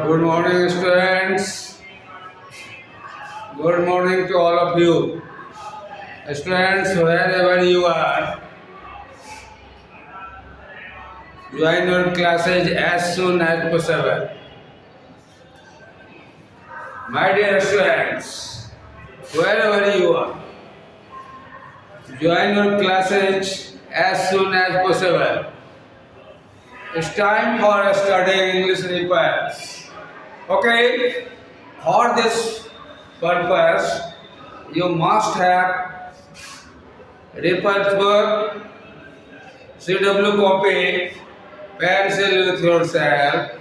Good morning, students. Good morning to all of you. Students, wherever you are, join your classes as soon as possible. My dear students, wherever you are, join your classes as soon as possible. It's time for studying English repairs. Okay? For this purpose, you must have reference book, CW copy, pencil with yourself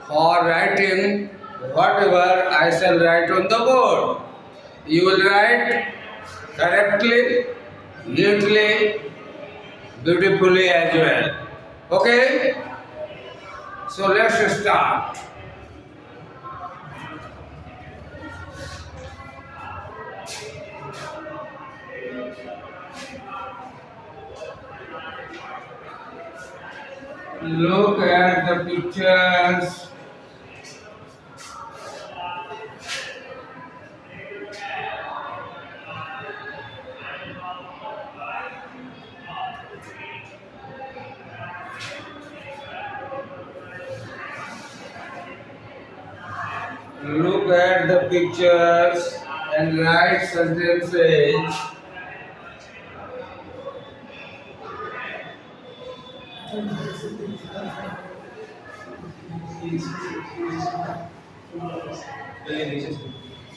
for writing whatever I shall write on the board. You will write correctly, neatly, beautifully as well. Okay? So let's start. Look at the pictures. Look at the pictures and write sentences.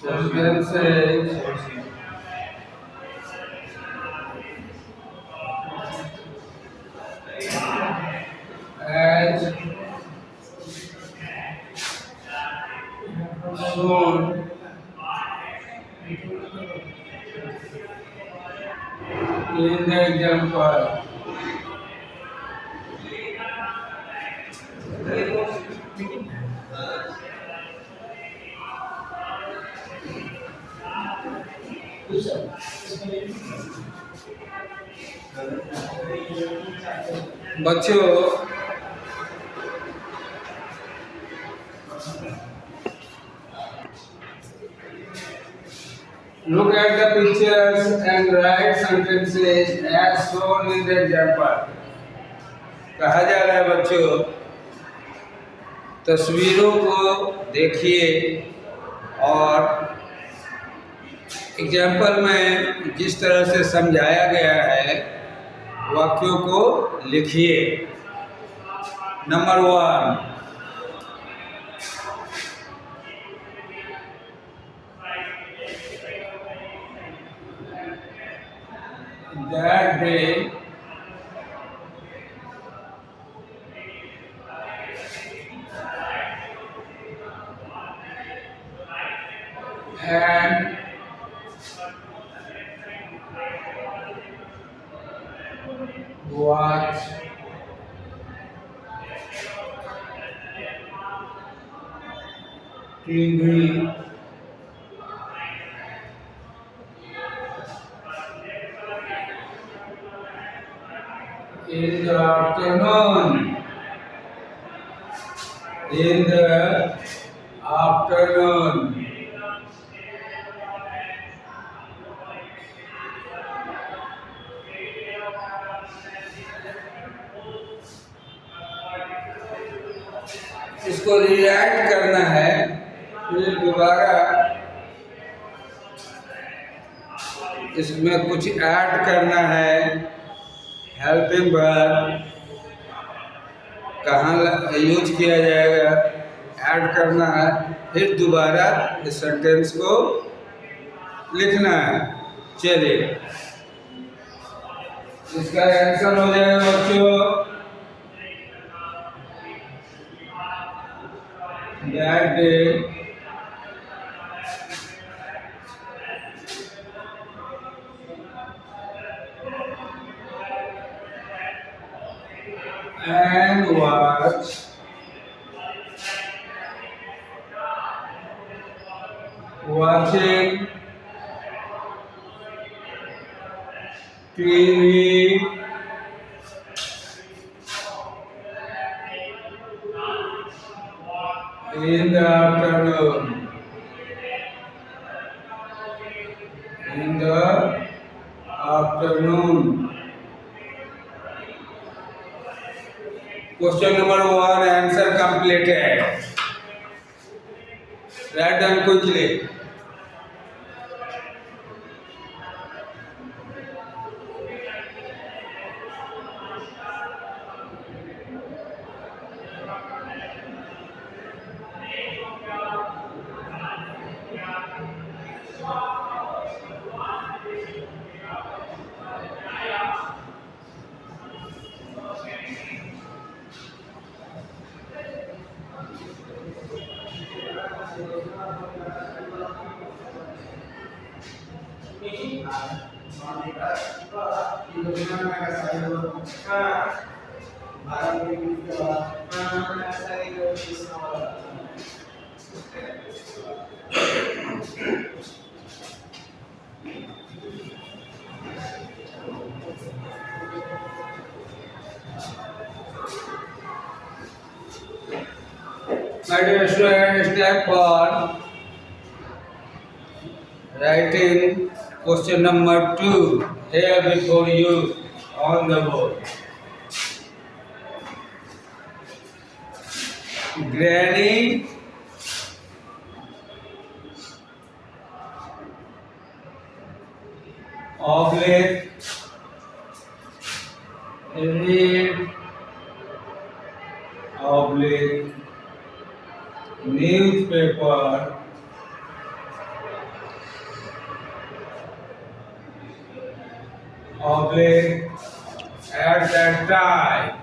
Sentences as shown in the example. बच्चों, look at the pictures and write sentences as shown in the example. कहा जा रहा है बच्चों, तस्वीरों को देखिए और एग्जाम्पल में जिस तरह से समझाया गया है वाक्यों को लिखिए। Number 1, that day and watch TV in the afternoon. In the afternoon. इसको रिराइट करना है, फिर दोबारा इसमें कुछ ऐड करना है। हेल्पिंग वर्ब कहाँ यूज किया जाएगा, ऐड करना है, फिर दोबारा इस सेंटेंस को लिखना है। चलिए, इसका आंसर हो जाएगा बच्चों, that day and watching TV In the afternoon. In the afternoon. Question number 1, answer completed. Write down quickly. My dear students, step for writing question number 2 here before you on the board. Granny oblate read oblate newspaper oblate at that time.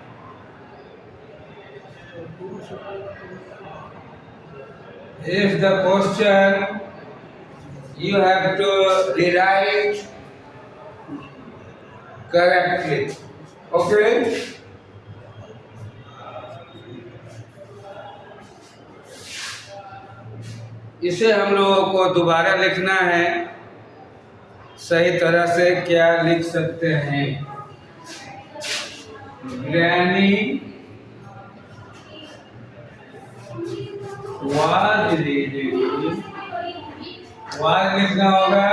If the question you have to rewrite correctly. Okay? इसे हम लोगों को दोबारा लिखना है। सही तरह से क्या लिख सकते हैं? ग्रैनी वाज रीडिंग, वाज लिखना होगा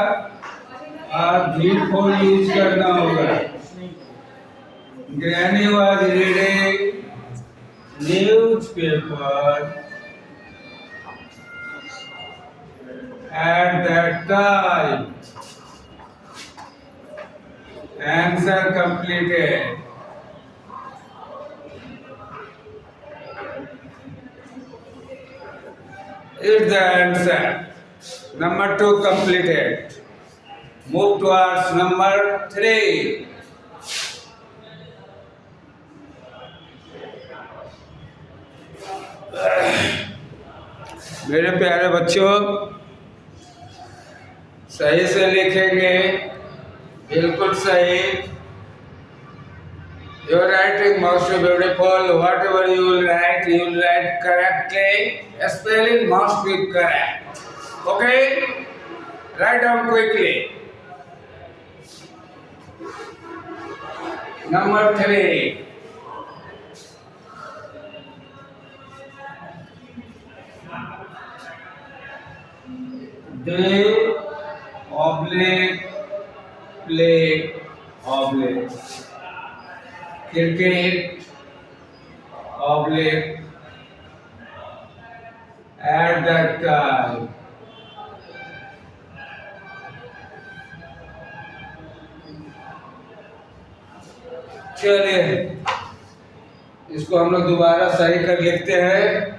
और भी4 यूज करना होगा। Granny was reading newspaper at that time. Answer completed. Is the answer. Number 2 completed. Move towards number 3. मेरे प्यारे बच्चों, सही से लिखेंगे, बिल्कुल सही। Your writing most beautiful. Whatever you will write correctly. Spelling must be correct. Okay? Write down quickly. Number 3. They oblate play oblate cricket oblate at that time. चलिए इसको हम लोग दोबारा सही कर लिखते हैं।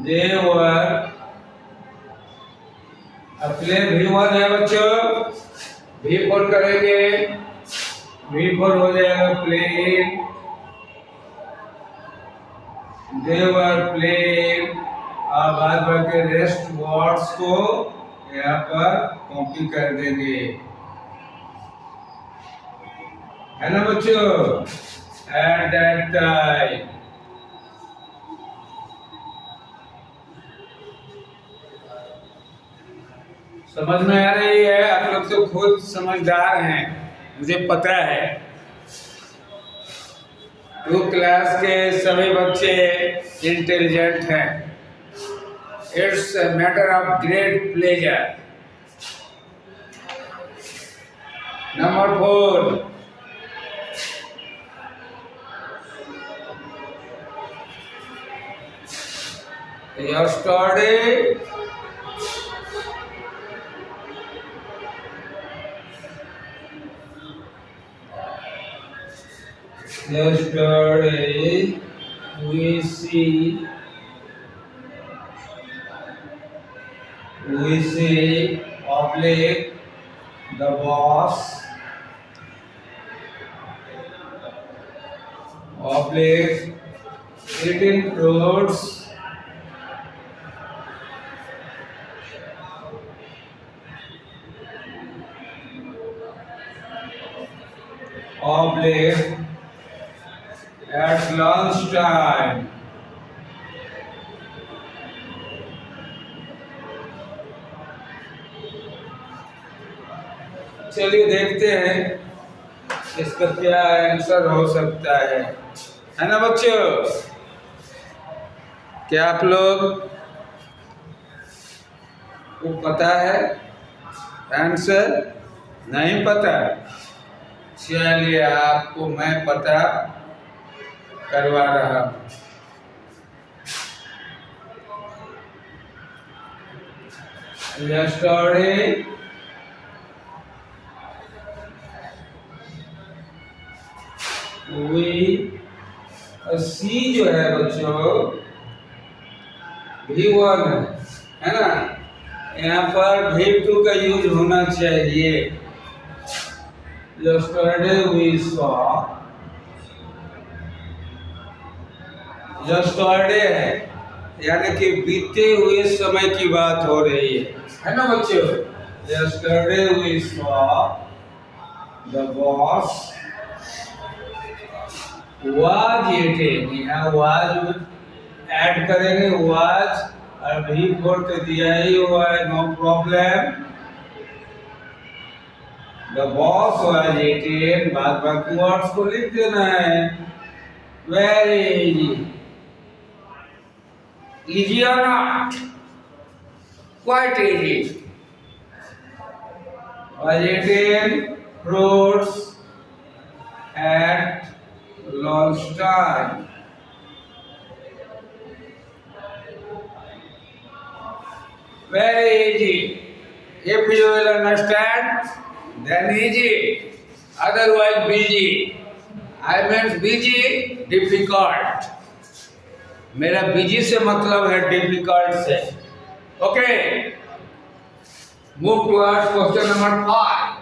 They were अपने V1 है बच्चों, V4 करेंगे, V4 हो जाएगा playing, they were playing। अब बाद बाकी रेस्ट वर्ड्स को यहाँ पर कॉपी कर देंगे, है ना बच्चों? At that time। समझ में आ रही है? आप लोग तो खुद समझदार हैं, मुझे पता है। टू क्लास के सभी बच्चे इंटेलिजेंट हैं। It's a matter of great pleasure. Number 4, yesterday we see oblique the boss oblique eating fruits oblique at lunch time. चलिए देखते हैं इसका क्या आंसर हो सकता है ना बच्चों? क्या आप लोग को पता है आंसर? नहीं पता? चलिए आपको मैं पता करवा रहा हूँ। Yesterday सी जो है बच्चों V1 है ना, यहाँ पर V2 का यूज होना चाहिए। Yesterday we saw, yesterday है यानी कि बीते हुए समय की बात हो रही है ना बच्चों? Yesterday we saw the boss was eating, यहाँ was ऐड करेंगे, was अभी फोर के दिया ही हुआ है, no problem. The boss was eating, बाद बाकी वर्ड्स को लिख देना है। Very easy, easy or not? Quite easy. Was eating fruits at lunchtime. Very easy. If you will understand, then easy. Otherwise busy. I mean busy, difficult. मेरा busy से मतलब है difficult से. Okay. Move towards question number 5.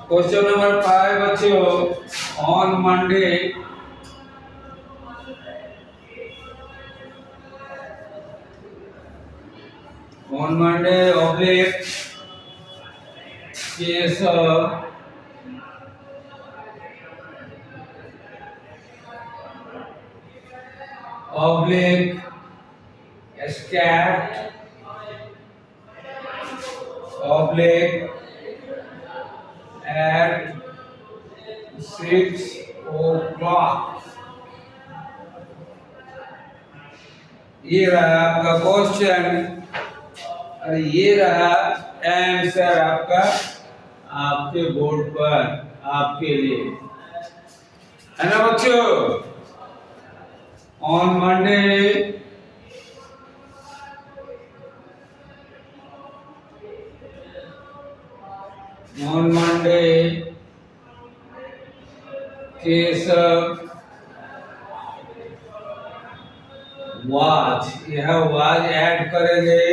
Question number 5 बच्चों, on Monday oblique case of oblique scat oblique at 6 o'clock। ये रहा आपका question और ये रहा आंसर आपका, आपके बोर्ड पर आपके लिए है ना बच्चों? ऑन मंडे केशव वाज, यह वाज ऐड करेंगे।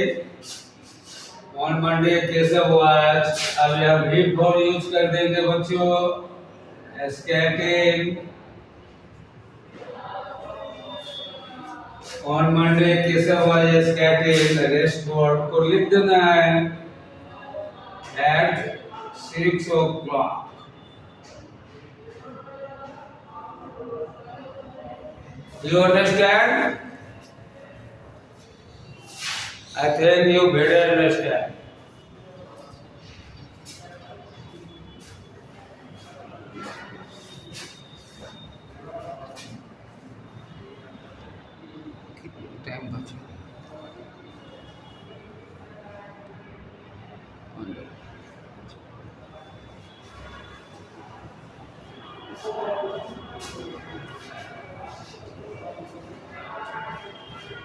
ऑन मंडे केशव वाज, अब यह भी फॉर यूज कर देंगे बच्चों। Skating on Monday Keshav was skating, rest word को लिख देना है eight 6 o'clock। You understand? I think you better understand. Time बचा।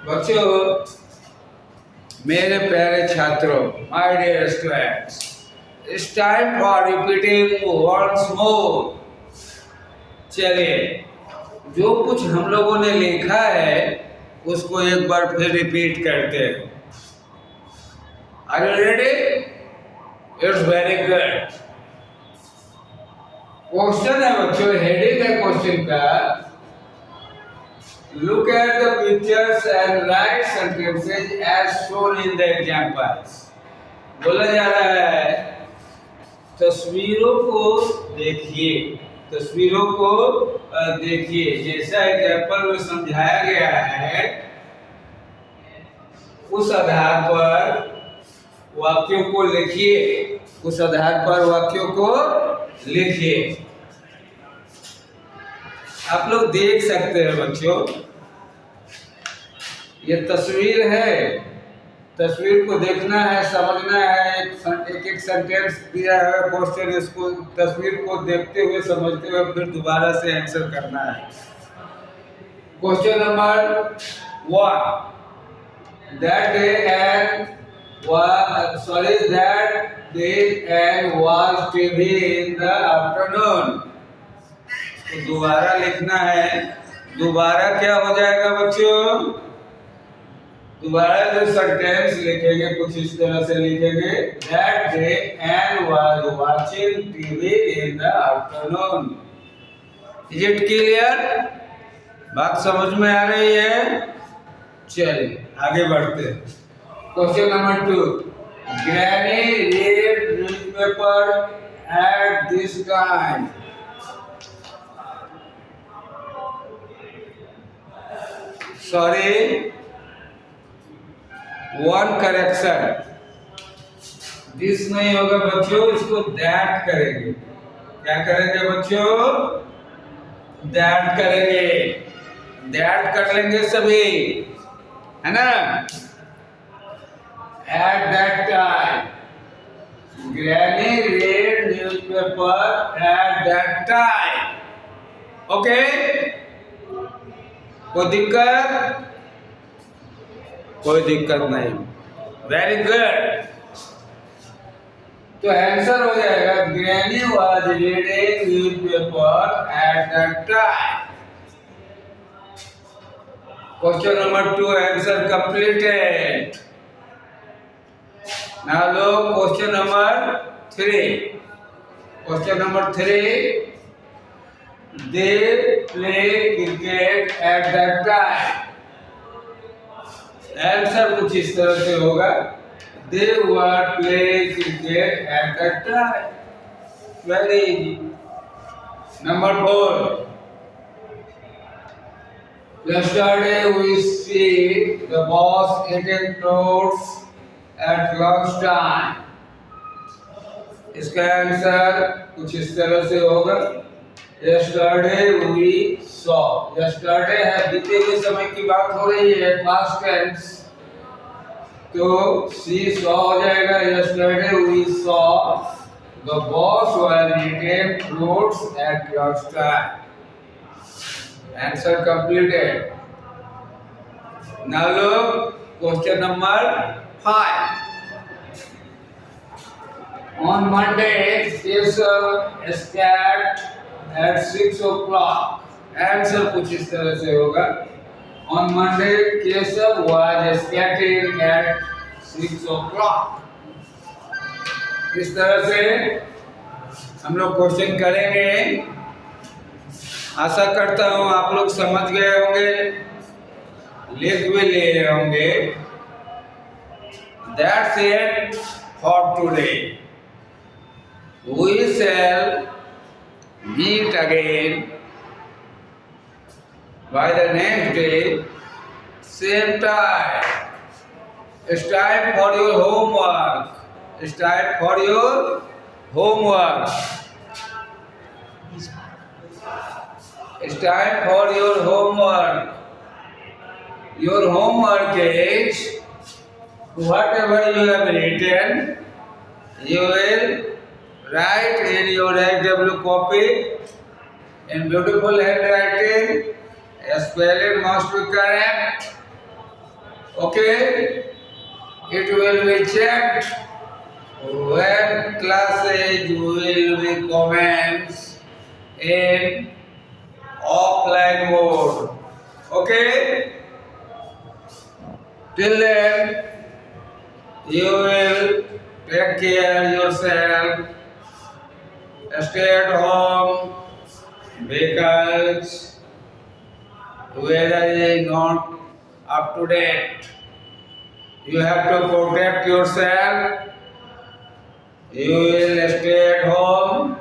बच्चों, मेरे प्यारे छात्रों, my dear students, it's time for repeating once more. चलिए, जो कुछ हम लोगों ने लिखा है उसको एक बार फिर रिपीट करते हैं। Are you ready? It's very good. Question है बच्चों, हेडिंग है क्वेश्चन का, look at the pictures and write sentences as shown in the examples। बोला जा रहा है तस्वीरों को देखिए, तस्वीरों को देखिए, जैसा एग्जाम्पल में समझाया गया है उस आधार पर वाक्यों को लिखिए, उस आधार पर वाक्यों को लिखिए। आप लोग देख सकते हैं बच्चों, ये तस्वीर है, तस्वीर को देखना है, समझना है। एक सेंटेंस दिया है क्वेश्चन, इसको तस्वीर को देखते हुए समझते हुए फिर दोबारा से आंसर करना है। Question number 1, that day and was TV in the afternoon। तो दोबारा लिखना है। दोबारा क्या हो जाएगा बच्चों? दोबारा जो सेंटेंस लिखेंगे कुछ इस तरह से लिखेंगे, that day and was watching TV in the afternoon। Is it clear? बात समझ में आ रही है? चलिए आगे बढ़ते हैं। Question number 2, Granny read newspaper at this time। Sorry, one correction, this नहीं होगा बच्चों, इसको दैट करेंगे। क्या करेंगे बच्चों? दैट करेंगे। दैट कर लेंगे सभी, है ना? At that time granny read newspaper at that time। Okay, कोई दिक्कत? कोई दिक्कत नहीं। Very good. तो आंसर हो जाएगा granny was reading newspaper at that time. Question number 2 answer completed. Now look question number 3। Question number 3, they play cricket at that time। Answer कुछ इस तरह से होगा, they were playing cricket at that time। Very easy. Number 4, yesterday we see the boss eating fruits at lunch time। इसका answer कुछ इस तरह से होगा, yesterday we saw। yesterday है बीते हुए समय की बात हो रही है, past tense, तो see saw हो जाएगा। yesterday we saw the boss was eating fruits at lunch time। Answer completed। Now look question number 5। On Monday, Keshav escaped at 6 o'clock। Answer कुछ इस तरह से होगा, On Monday, Keshav was escaping at 6 o'clock। इस तरह से हम लोग क्वेश्चन करेंगे। आशा करता हूँ आप लोग समझ गए होंगे, लिख भी लिए होंगे। That's it for today। We shall meet again By the next day, same time. It's time for your homework. It's time for your homework. It's time for your homework. Your homework is whatever you have written, you will write in your SW copy in beautiful handwriting. Spelling must be correct. Okay? It will be checked when classes will be commenced in offline mode. Okay? Till then, you will take care yourself, stay at home, because weather is not up to date. You have to protect yourself. You will stay at home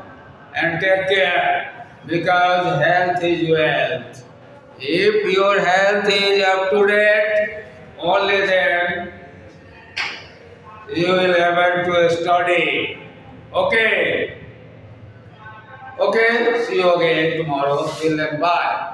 and take care, because health is wealth. If your health is up to date, only then you will be able to study. Okay? Okay? See you again tomorrow. Till then, bye.